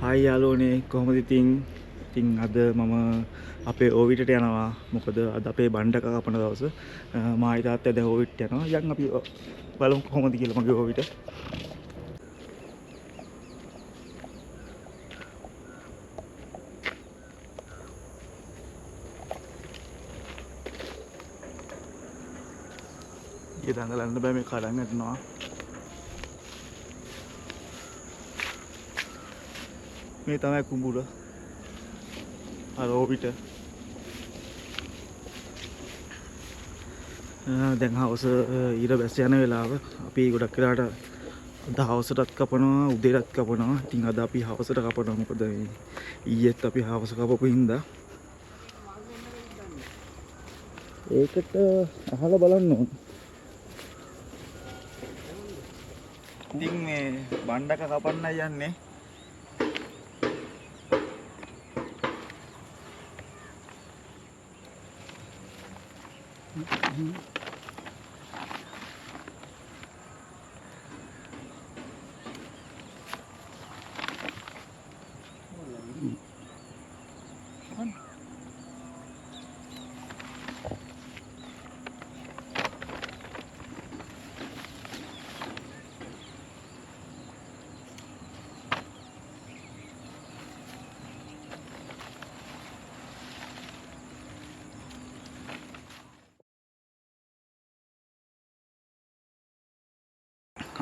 Hi යාළුවනේ කොහොමද ඉතින් අද මම අපේ ඕවිටට යනවා මොකද අද අපේ බණ්ඩක කපන දවස මායි තාත්තා දැන් ඕවිටට යනවා යන් අපි බලමු කොහොමද කියලා මගේ ඕවිට ඊය දඟලන්න බෑ මේ කඩන් යනවා මේ තමයි කුඹුර අර ඕවිට දැන් හවස ඊට බැස යන වෙලාව අපි ගොඩක් වෙලාවට දවසටත් කපනවා උදේටත් කපනවා. ඉතින් අද අපි හවසට කපනවා මොකද ඊයේත් අපි හවස කපපු හින්දා. ඒකට අහලා බලන්න ඕන. ඉතින් මේ බණ්ඩක කපන්නයි යන්නේ.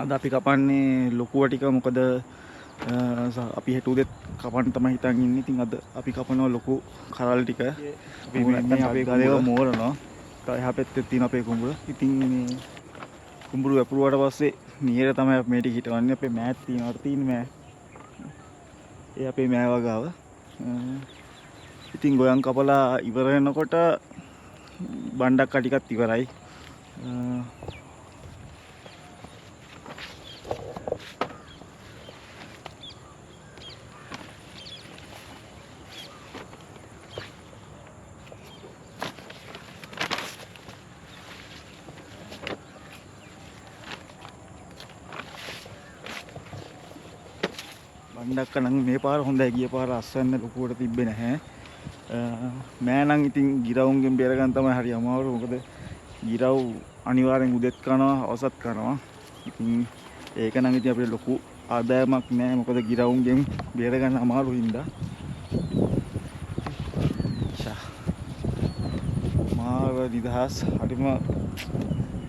අද අපි කපන්නේ ලොකුව ටික මොකද අපි හෙට උදේත් කපන්න තමයි හිතන් ඉන්නේ. ඉතින් අද අපි කපනවා ලොකු කරල් ටික. අපි මේ අපේ ගලේව මෝරනවා. එහා පැත්තේ තියෙන අපේ කුඹුර. ඉතින් මේ කුඹුර වැපුරුවාට පස්සේ නියර තමයි මේ ටික හිටවන්නේ. අපේ මෑත් තියෙනවා. තියෙන මෑ. ඒ අපේ මෑ වගාව. ඉතින් ගොයන් කපලා ඉවර වෙනකොට බණ්ඩක් ටිකත් ඉවරයි. බණ්ඩක්ක නම් මේ පාර හොඳයි ගිය පාර අස්වැන්න ලොකුවට තිබ්බේ නැහැ. මෑ නම් ඉතින් ගිරවුන්ගෙන් බේර ගන්න තමයි හරි අමාරු. මොකද ගිරව් අනිවාර්යෙන් උදෙත් කනවා අවසත් කනවා. ඉතින් ඒක නම් ඉතින් අපිට ලොකු ආදායමක් නෑ. මොකද ගිරවුන්ගෙන් බේර ගන්න අමාරු හින්දා. මාර නිදහස් හරිම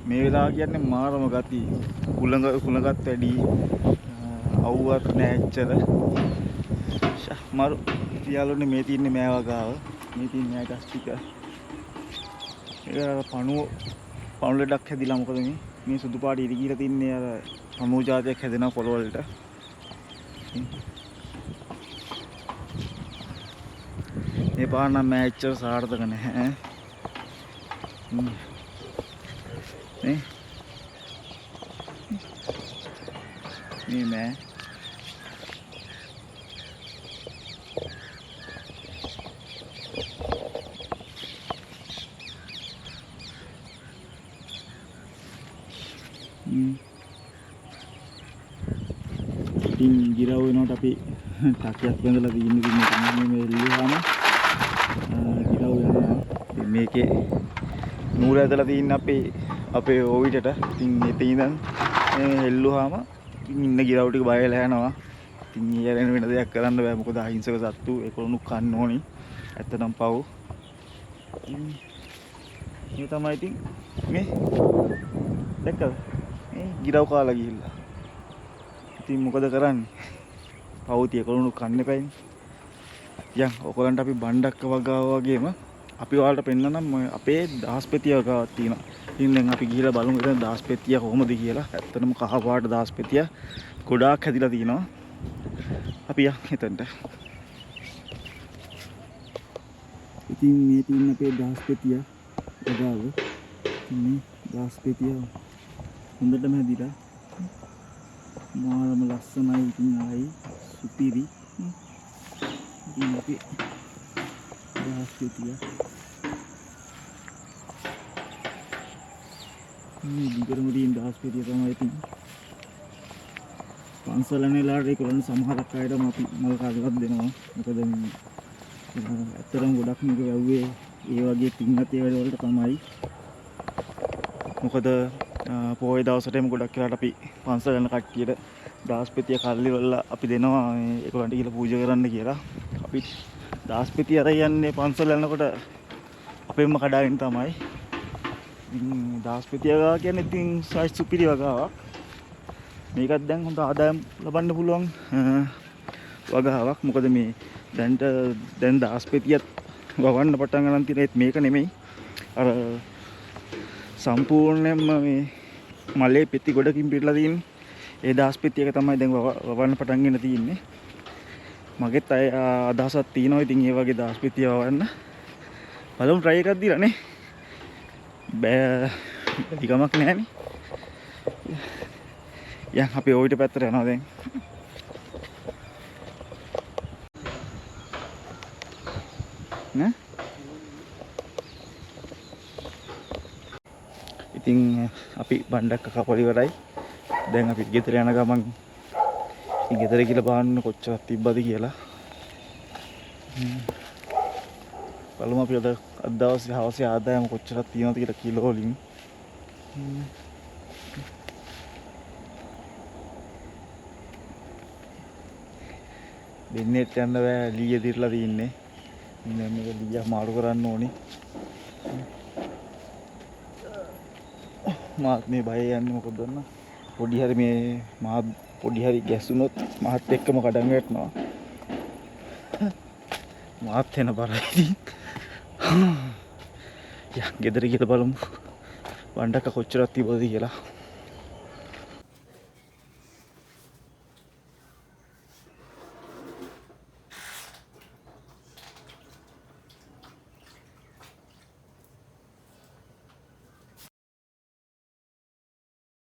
මේ වෙලාව කියන්නේ මාරම ගති. කුලඟත් වැඩි. අවුවත් නෑ එච්චර. මාරු යාළුවනේ මේ තින්නේ මෑ වගාව. මේ තින්නේ මෑ ගස් ටික. ඒක පණු ලඩක් හැදිලා මොකද මේ සුදු පාට ඉරි ගිහලා තින්නේ අර පණු జాතියක් හැදෙනවා පොළ වලට. මේ පාර නම් මෑ එච්චර සාර්ථක නැහැ. මේ මෑ ඉතින් ගිරව් වෙනකොට අපි ටක්යක් බඳලා තියෙන්නේ මේ එල්ලුවාම ගිරව් යනවා. ඉතින් මේකේ නූල ඇදලා තියෙන අපේ ඕවිටට. ඉතින් එතන ඉඳන් එල්ලුවාම ඉන්න ගිරව් ටික බය වෙලා යනවා. ඉතින් ඊයරෙන් වෙන දෙයක් කරන්න බෑ. මොකද අහිංසක සත්තු ඒකොළුණු කන්න ඕනි. ඇත්තටම පව්. මේ තමයි ඉතින් මේ දැක්කද? මේ ගිරව් කාලා ගිහිල්ලා. ඉතින් මොකද කරන්නේ? පවුතිය කොළුණු කන්න එපායිනේ. යන් ඔයගලන්ට අපි බණ්ඩක්ක වගාව වගේම අපි ඔයාලට පෙන්නනම් අපේ දාස්පෙතිය වගාවක් තියෙනවා. ඉතින් දැන් අපි ගිහිල්ලා බලමු එතන දාස්පෙතිය කොහොමද කියලා. ඇත්තටම කහ පාට දාස්පෙතිය ගොඩාක් හැදිලා තියෙනවා. අපි යන් එතනට. ඉතින් මේ තියෙන අපේ දාස්පෙතිය වගාව. මේ දාස්පෙතිය හොඳටම හැදිලා මාළම ලස්සනයි. ඉතින් ආයි සුපිරි. ඉතින් අපි දාස්පෙතිය මේ දිගටම තියෙන දාස්පෙතිය තමයි ඉතින් පන්සල් යන වෙලාවට ඒගොල්ලන් සමහරක් අයටම අපි මල් කාඩයක් දෙනවා. මොකද මේ ඇත්තටම ගොඩක් මේක වැව්වේ ඒ වගේ පින්වත් ඒ වැඩ වලට තමයි. මොකද පොයේ දවසටම ගොඩක් වෙලාවට අපි පන්සල් යන කට්ටියට දාස්පෙතිය කල්ලි වල අපි දෙනවා ඒගොල්ලන්ට කියලා පූජා කරන්න කියලා. අපි දාස්පෙතිය අර යන්නේ පන්සල් යනකොට අපෙන්ම කඩාගෙන තමයි. දාස්පෙතිය ගා කියන්නේ ඉතින් සයිස් සුපිරි වගාවක්. මේකත් දැන් හොඳ ආදායම් ලබන්න පුළුවන් වගාවක්. මොකද මේ දැන් දාස්පෙතියත් වවන්න පටන් ගන්න තියෙන මේක නෙමෙයි. අර සම්පූර්ණයෙන්ම මේ මලේ පෙති ගොඩකින් පිටලා තියෙන්නේ. ඒ දාස්පෙතියක තමයි දැන් වවන්න පටන් ගෙන තියෙන්නේ. මගෙත් අදහසක් තියෙනවා ඉතින් ඒ වගේ දාස්පෙතිය වවන්න. බලමු try එකක් දීලා නේ. බෑ ටිකමක් නැහැනේ. යන් අපි ඔයිට පැත්තට යනවා දැන්. නේ? ඉතින් අපි බණ්ඩක්ක කපල ඉවරයි. දැන් අපි ගෙදර යන ගමන් ගෙදර කියලා බලන්න කොච්චරක් තිබ්බද කියලා. බලමු අපි අද දවසේ හවසේ ආදායම කොච්චරක් තියෙනවද කියලා කිලෝ වලින්. දෙන්නේට යන්න බෑ ලීය දිරලා තින්නේ. දැන් මේක ලීය මාරු කරන්න ඕනේ. මාත් මේ බය යන්නේ මොකද දන්න පොඩි හරි මේ මහත් පොඩි හරි ගැස්සුනොත් මහත් එක්කම කඩන් වැටෙනවා. මාත් වෙන බරයි. යා ගෙදර ගිහලා බලමු බණ්ඩක්ක කොච්චරක් තිබ්බද කියලා.